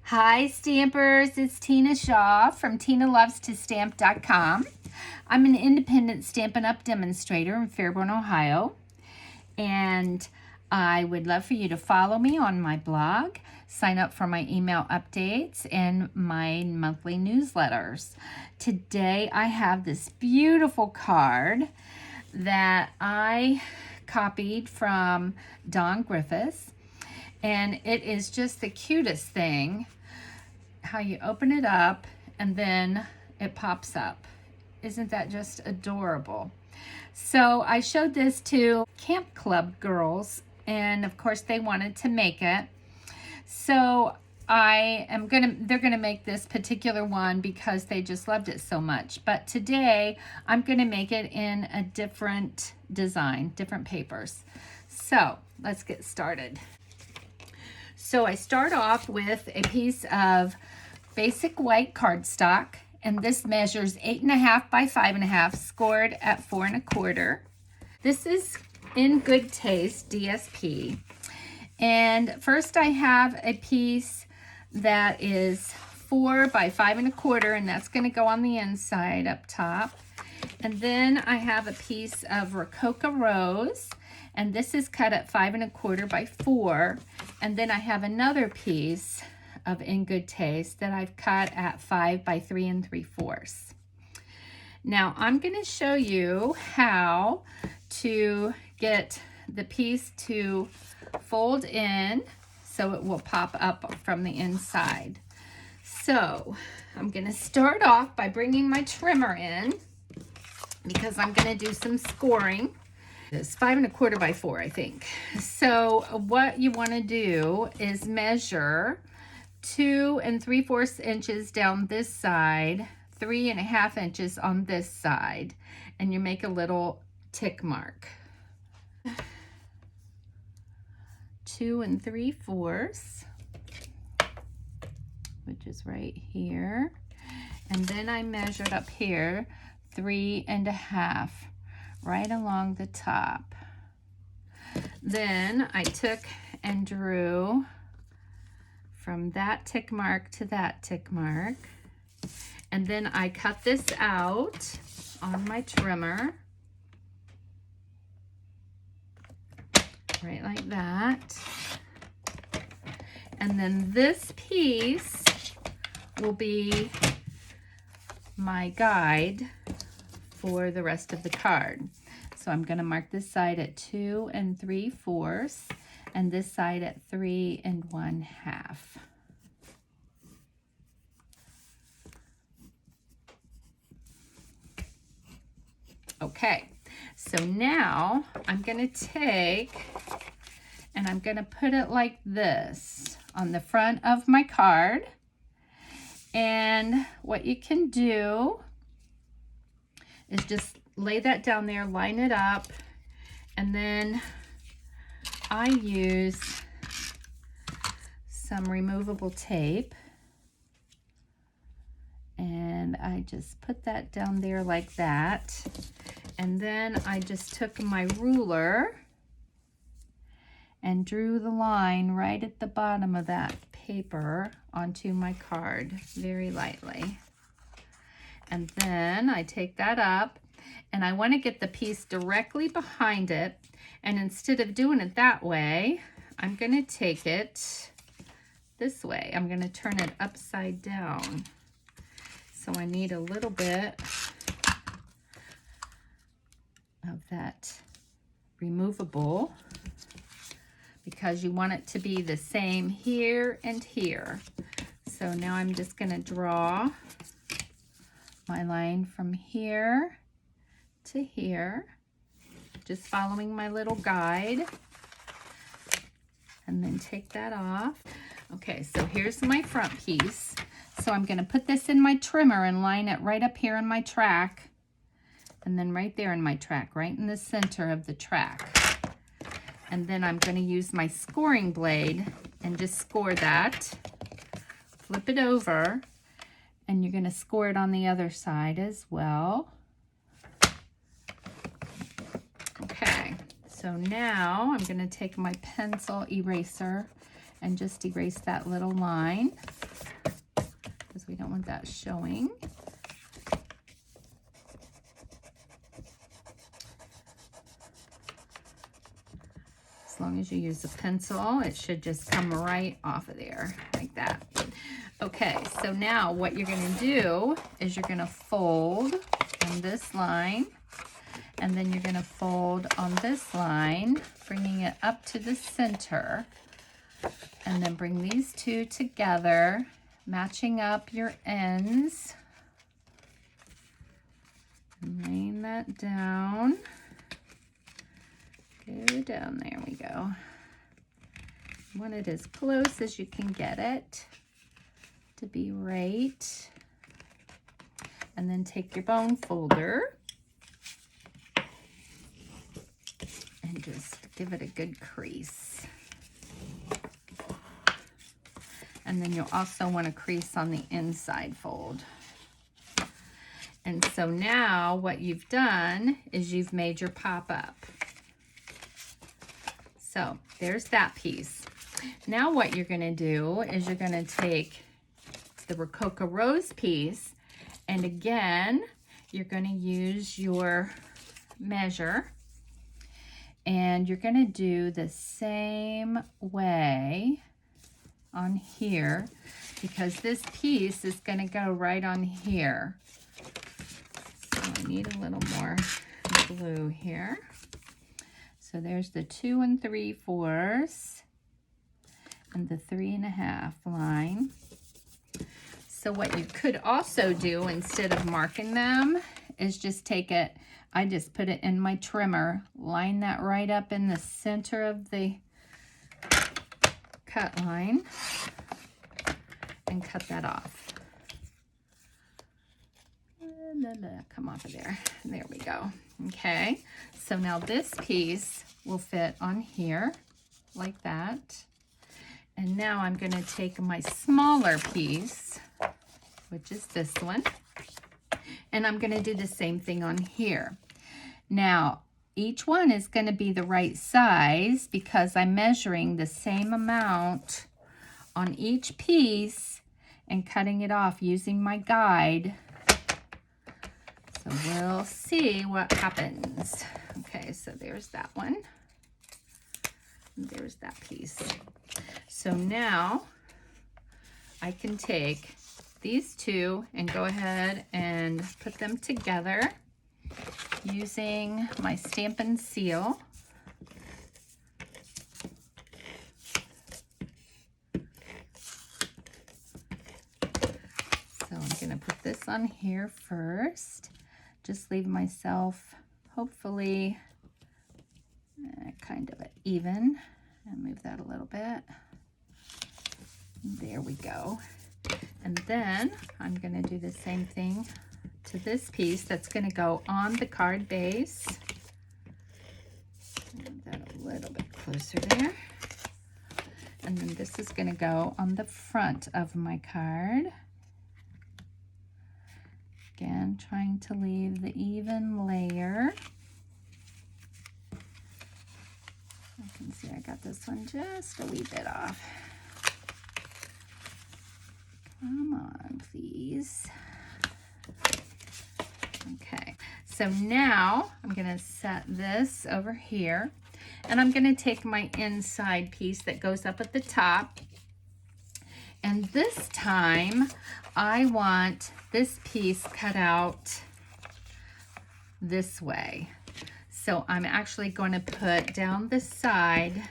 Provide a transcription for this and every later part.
Hi Stampers, it's Tina Shaw from TinaLovesToStamp.com. I'm an independent Stampin' Up! Demonstrator in Fairborn, Ohio, and I would love for you to follow me on my blog, sign up for my email updates, and my monthly newsletters. Today I have this beautiful card that I copied from Don Griffiths, and it is just the cutest thing. How you open it up and then it pops up. Isn't that just adorable? So I showed this to Camp Club girls, and of course they wanted to make it. So they're gonna make this particular one because they just loved it so much. But today I'm gonna make it in a different design, different papers. So let's get started. So I start off with a piece of basic white cardstock, and this measures 8.5 by 5.5, scored at 4 1/4. This is In Good Taste DSP. And first I have a piece that is 4 by 5 1/4, and that's going to go on the inside up top. And then I have a piece of Rococo Rose, and this is cut at 5 1/4 by 4. And then I have another piece of In Good Taste that I've cut at 5 by 3 3/4. Now I'm going to show you how to get the piece to fold in so it will pop up from the inside. So I'm going to start off by bringing my trimmer in because I'm going to do some scoring. It's 5 1/4 by 4, I think. So what you want to do is measure 2 3/4 inches down this side, 3.5 inches on this side, and you make a little tick mark. 2 3/4, which is right here. And then I measured up here 3.5, right along the top. Then I took and drew from that tick mark to that tick mark, and then I cut this out on my trimmer, right like that. And then this piece will be my guide for the rest of the card. So I'm going to mark this side at 2 3/4 and this side at 3 1/2. Okay, so now I'm going to take and I'm going to put it like this on the front of my card. And what you can do is just lay that down there, line it up, and then I use some removable tape, and I just put that down there like that. And then I just took my ruler and drew the line right at the bottom of that paper onto my card very lightly. And then I take that up, and I want to get the piece directly behind it. And instead of doing it that way, I'm going to take it this way. I'm going to turn it upside down. So I need a little bit of that removable because you want it to be the same here and here. So now I'm just going to draw my line from here to here, just following my little guide, and then take that off. Okay, so here's my front piece. So I'm going to put this in my trimmer and line it right up here in my track, and then right there in my track, right in the center of the track. And then I'm going to use my scoring blade and just score that, flip it over, and you're going to score it on the other side as well. Okay, so now I'm going to take my pencil eraser and just erase that little line. we don't want that showing. As long as you use a pencil, it should just come right off of there, like that. Okay, so now what you're gonna do is you're gonna fold on this line, and then you're gonna fold on this line, bringing it up to the center, and then bring these two together, matching up your ends, and laying that down. Go down, there we go. You want it as close as you can get it to be right. And then take your bone folder and just give it a good crease. And then you'll also want to crease on the inside fold. And so now what you've done is you've made your pop-up. So there's that piece. Now what you're going to do is you're going to take the Rococo Rose piece, and again, you're going to use your measure, and you're going to do the same way on here, because this piece is going to go right on here. So I need a little more glue here. So there's the 2 3/4 and the 3 1/2 line. So what you could also do instead of marking them is just take it, I just put it in my trimmer, line that right up in the center of the cut line, and cut that off. Come off of there. There we go. Okay, so now this piece will fit on here like that. And now I'm going to take my smaller piece, which is this one, and I'm going to do the same thing on here. Now, each one is going to be the right size because I'm measuring the same amount on each piece and cutting it off using my guide. So we'll see what happens. Okay, so there's that one. There's that piece. So now I can take these two and go ahead and put them together using my Stampin' Seal. So I'm going to put this on here first. Just leave myself hopefully kind of even, and move that a little bit. There we go. And then I'm going to do the same thing to this piece that's going to go on the card base. Move that a little bit closer there. And then this is going to go on the front of my card. Again, trying to leave the even layer. I can see I got this one just a wee bit off. Come on, please. Okay, so now I'm going to set this over here, and I'm going to take my inside piece that goes up at the top, and this time I want this piece cut out this way. So I'm actually going to put down the side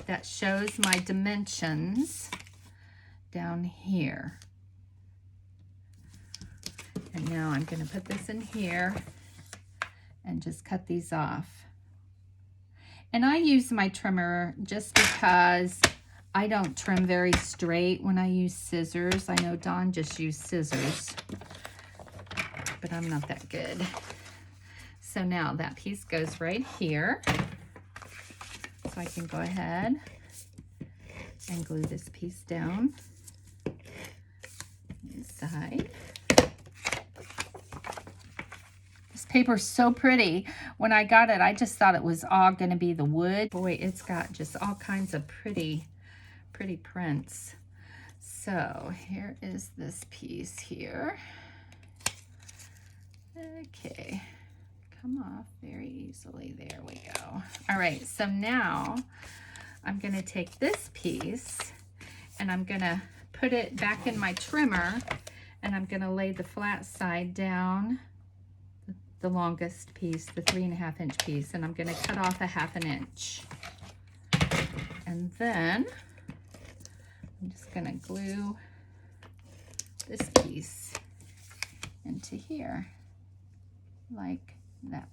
that shows my dimensions down here. And now I'm going to put this in here and just cut these off. And I use my trimmer just because I don't trim very straight when I use scissors. I know Dawn just used scissors, but I'm not that good. So now that piece goes right here. So I can go ahead and glue this piece down inside. This paper is so pretty. When I got it, I just thought it was all going to be the wood. Boy, it's got just all kinds of pretty prints. So here is this piece here. Okay, come off very easily. There we go. All right, so now I'm gonna take this piece and I'm gonna put it back in my trimmer, and I'm gonna lay the flat side down, the longest piece, the 3.5 inch piece, and I'm gonna cut off a 1/2 inch. And then I'm just gonna glue this piece into here, like that,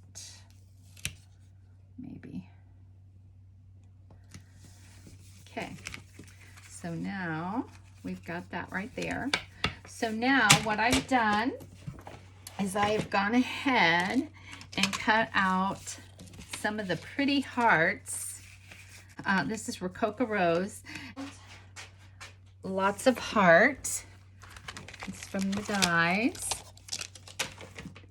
maybe. Okay, so now we've got that right there. So now what I've done is I have gone ahead and cut out some of the pretty hearts. This is Rococo Rose. Lots of heart. It's from the dies.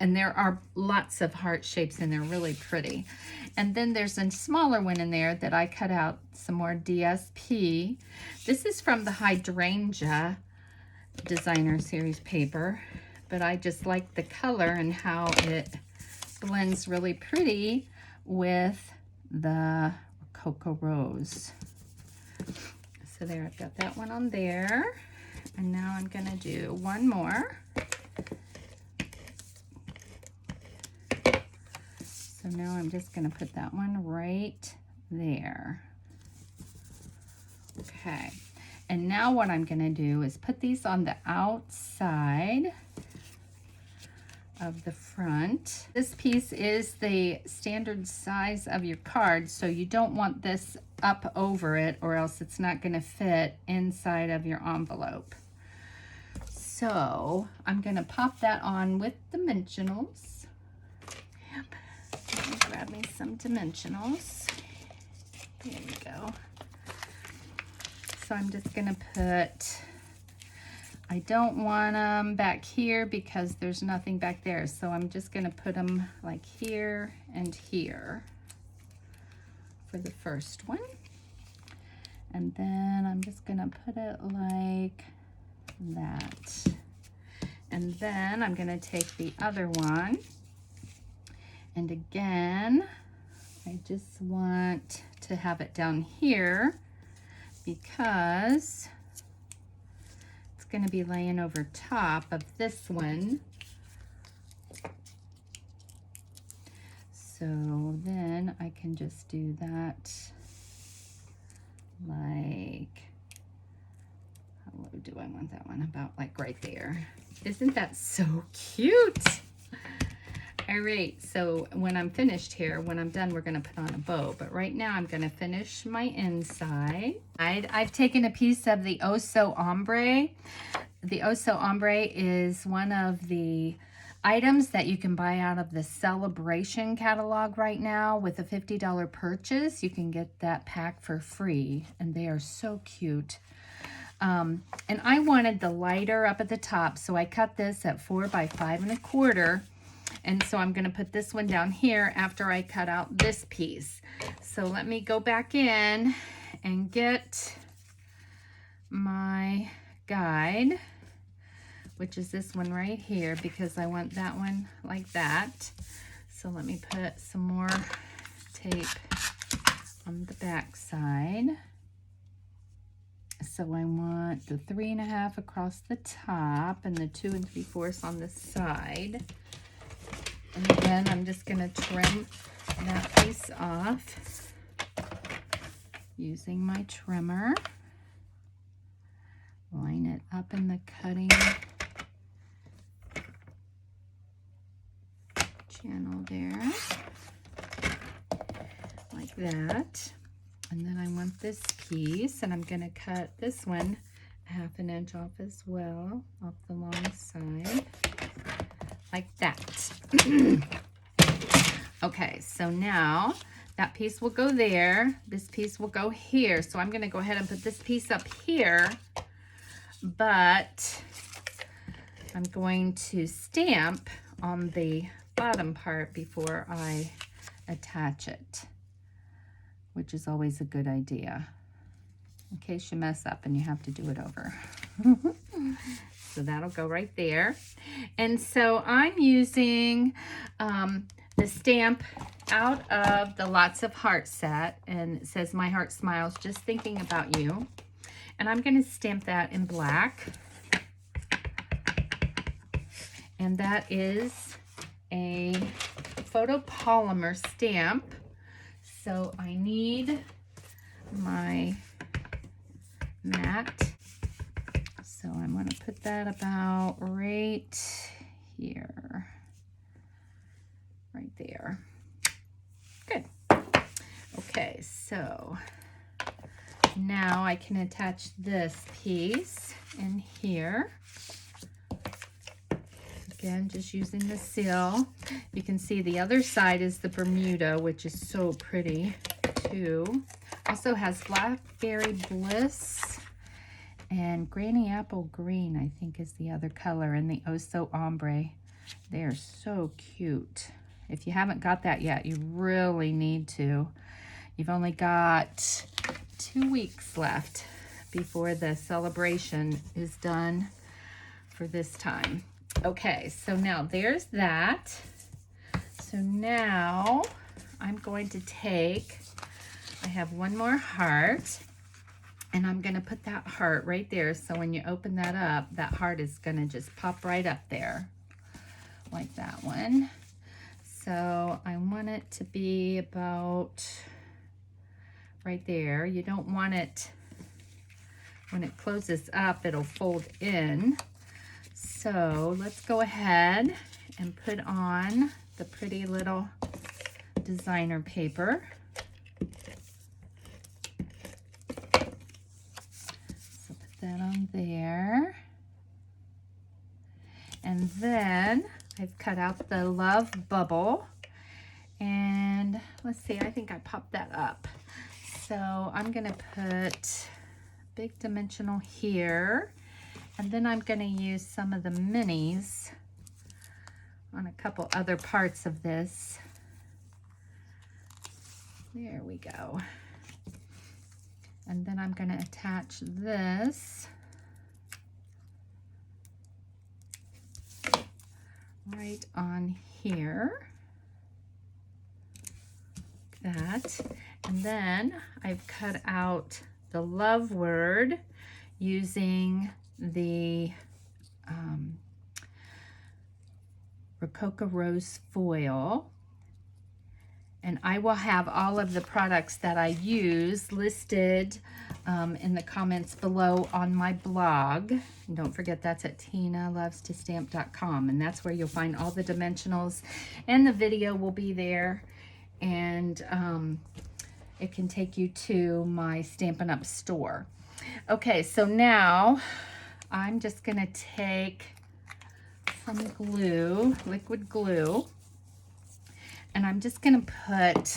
And there are lots of heart shapes and they're really pretty. And then there's a smaller one in there that I cut out some more DSP. This is from the Hydrangea Designer Series paper, but I just like the color and how it blends really pretty with the Rococo Rose. So there, I've got that one on there. And now I'm gonna do one more. So now I'm just gonna put that one right there. Okay, and now what I'm gonna do is put these on the outside of the front. This piece is the standard size of your card, so you don't want this up over it or else it's not gonna fit inside of your envelope. So I'm gonna pop that on with dimensionals. Yep. Let me grab me some dimensionals. There we go. So I'm just gonna put, I don't want them back here because there's nothing back there. So I'm just gonna put them like here and here for the first one. And then I'm just gonna put it like that. And then I'm gonna take the other one. And again, I just want to have it down here because it's going to be laying over top of this one. So then I can just do that like, how low do I want that one? About like right there. Isn't that so cute? All right, so when I'm finished here, when I'm done, we're gonna put on a bow, but right now I'm gonna finish my inside. I've taken a piece of the Oso Ombre. The Oso Ombre is one of the items that you can buy out of the Celebration catalog right now. With a $50 purchase, you can get that pack for free, and they are so cute. And I wanted the lighter up at the top, so I cut this at 4 by 5 1/4. And so I'm gonna put this one down here after I cut out this piece. So let me go back in and get my guide, which is this one right here, because I want that one like that. So let me put some more tape on the back side. So I want the 3 1/2 across the top and the 2 3/4 on the side. And then I'm just gonna trim that piece off using my trimmer. Line it up in the cutting channel there, like that. And then I want this piece, and I'm gonna cut this one 1/2 inch off as well, off the long side, like that. Okay, so now that piece will go there. This piece will go here. So I'm gonna go ahead and put this piece up here, but I'm going to stamp on the bottom part before I attach it, which is always a good idea in case you mess up and you have to do it over. So that'll go right there. And so I'm using the stamp out of the Lots of Heart set, and it says My Heart Smiles, Just Thinking About You. And I'm going to stamp that in black. And that is a photopolymer stamp. So I need my mat. So I'm going to put that about right here. Right there. Good. Okay, so now I can attach this piece in here. Again, just using the seal. You can see the other side is the Bermuda, which is so pretty too. Also has Blackberry Bliss and Granny Apple Green, I think is the other color, and the Oh So Ombre. They are so cute. If you haven't got that yet, you really need to. You've only got 2 weeks left before the celebration is done for this time. Okay, so now there's that. So now I'm going to take, I have one more heart, and I'm going to put that heart right there. So when you open that up, that heart is going to just pop right up there, like that one. So I want it to be about right there. You don't want it, when it closes up, it'll fold in. So let's go ahead and put on the pretty little designer paper. So put that on there. And then I've cut out the love bubble. And let's see, I think I popped that up. So I'm gonna put big dimensional here. And then I'm going to use some of the minis on a couple other parts of this. There we go. And then I'm going to attach this right on here. Like that. And then I've cut out the love word using the Rococo Rose foil, and I will have all of the products that I use listed in the comments below on my blog. And don't forget, that's at tinalovestostamp.com, and that's where you'll find all the dimensionals, and the video will be there, and it can take you to my Stampin' Up store. Okay, so now I'm just going to take some glue, liquid glue, and I'm just going to put,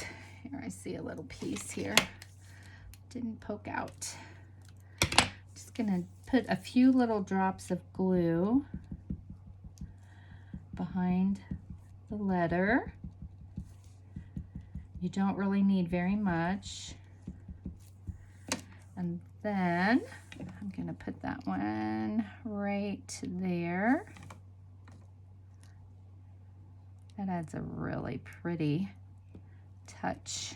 here I see a little piece here, didn't poke out. Just going to put a few little drops of glue behind the letter. You don't really need very much. And then I'm going to put that one right there. That adds a really pretty touch.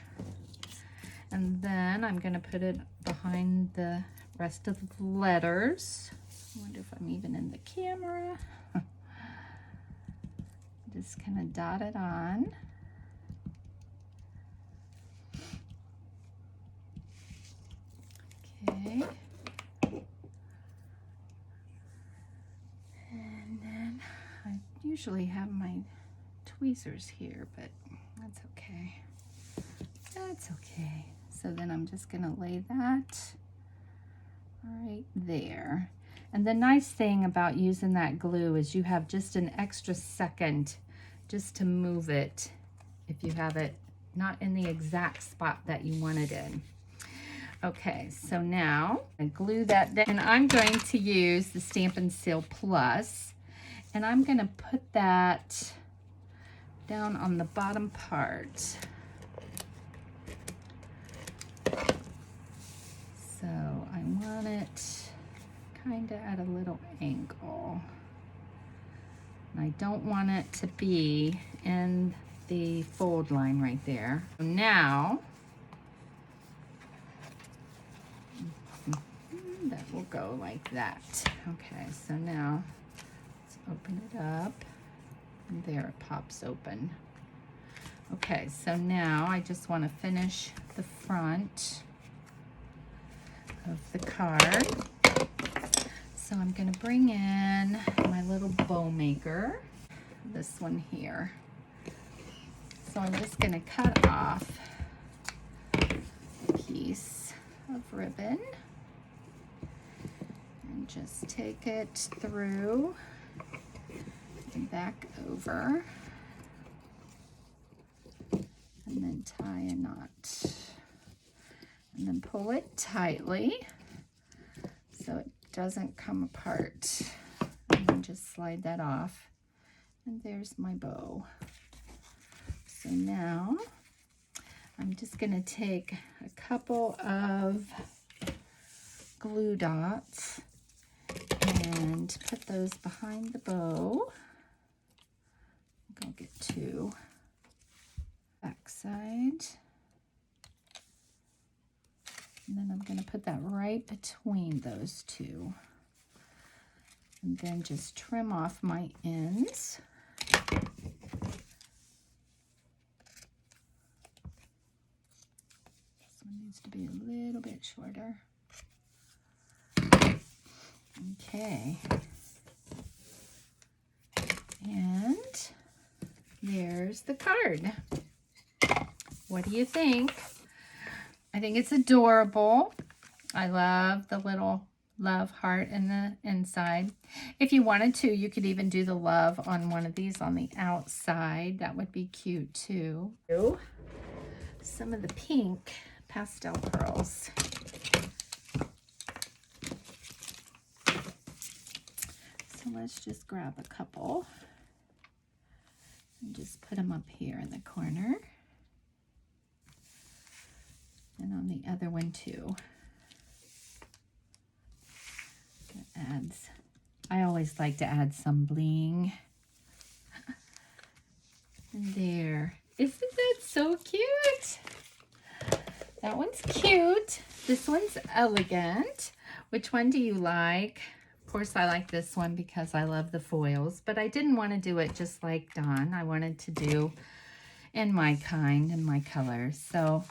And then I'm going to put it behind the rest of the letters. I wonder if I'm even in the camera. Just kind of dot it on. Okay. And then I usually have my tweezers here, but that's okay. That's okay. So then I'm just going to lay that right there. And the nice thing about using that glue is you have just an extra second just to move it if you have it not in the exact spot that you want it in. Okay, so now I glue that down, and I'm going to use the Stampin' Seal Plus, and I'm going to put that down on the bottom part. So I want it kind of at a little angle. And I don't want it to be in the fold line right there. Now, that will go like that. Okay, so now let's open it up. And there it pops open. Okay, so now I just want to finish the front of the card. So I'm going to bring in my little bow maker, this one here. So I'm just going to cut off a piece of ribbon and just take it through and back over, and then tie a knot, and then pull it tightly so it doesn't come apart, and then just slide that off, and there's my bow. So now I'm just going to take a couple of glue dots and put those behind the bow. I'll get two. Back side. And then I'm going to put that right between those two. And then just trim off my ends. This one needs to be a little bit shorter. Okay. And there's the card. What do you think? I think it's adorable. I love the little love heart in the inside. If you wanted to, you could even do the love on one of these on the outside. That would be cute too. Some of the pink pastel pearls. So let's just grab a couple and just put them up here in the corner. And on the other one too. That adds, I always like to add some bling. And there. Isn't that so cute? That one's cute. This one's elegant. Which one do you like? Of course, I like this one because I love the foils, but I didn't want to do it just like Dawn. I wanted to do in my kind and my colors. So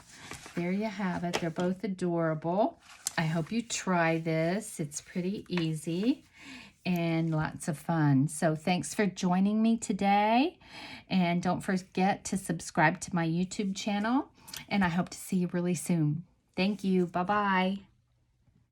there you have it. They're both adorable. I hope you try this. It's pretty easy and lots of fun. So thanks for joining me today. And don't forget to subscribe to my YouTube channel. And I hope to see you really soon. Thank you. Bye-bye.